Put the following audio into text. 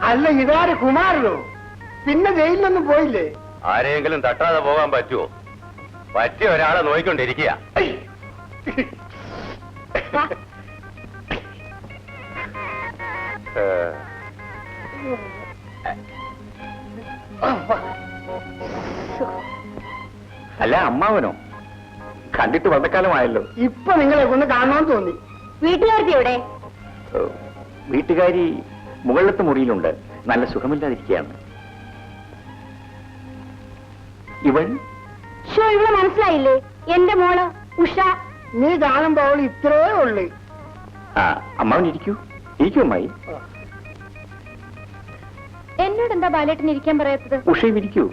അല്ല, ഇതാര് കുമാരനോ? പിന്നെ ജയിലിലൊന്നും പോയില്ലേ? ആരെങ്കിലും തട്ടാതെ പോകാൻ പറ്റുമോ? പറ്റിയ ഒരാളെ നോയിക്കൊണ്ടിരിക്കുക. അല്ല, അമ്മാവനോ? കണ്ടിട്ട് വളരെക്കാലമായല്ലോ. ഇപ്പൊ നിങ്ങളെ ഒന്ന് കാണണമെന്ന് തോന്നി. വീട്ടുകാർക്ക് എവിടെ? വീട്ടുകാരി മുകളിലത്തെ മുറിയിലുണ്ട്. നല്ല സുഖമില്ലാതിരിക്കുകയാണ്. ഇവൾ ഇവിടെ മനസ്സിലായില്ലേ? എന്റെ മോള് ഉഷ. നീ കാണുമ്പോ അവൾ ഇത്രേ ഉള്ളു. ആ, അമ്മാവൻ ഇരിക്കൂ. ഇരിക്കൂ അമ്മായി. എന്നോട് എന്താ ബാലേട്ടൻ ഇരിക്കാൻ പറയാത്തത്? ഉഷയും ഇരിക്കൂ.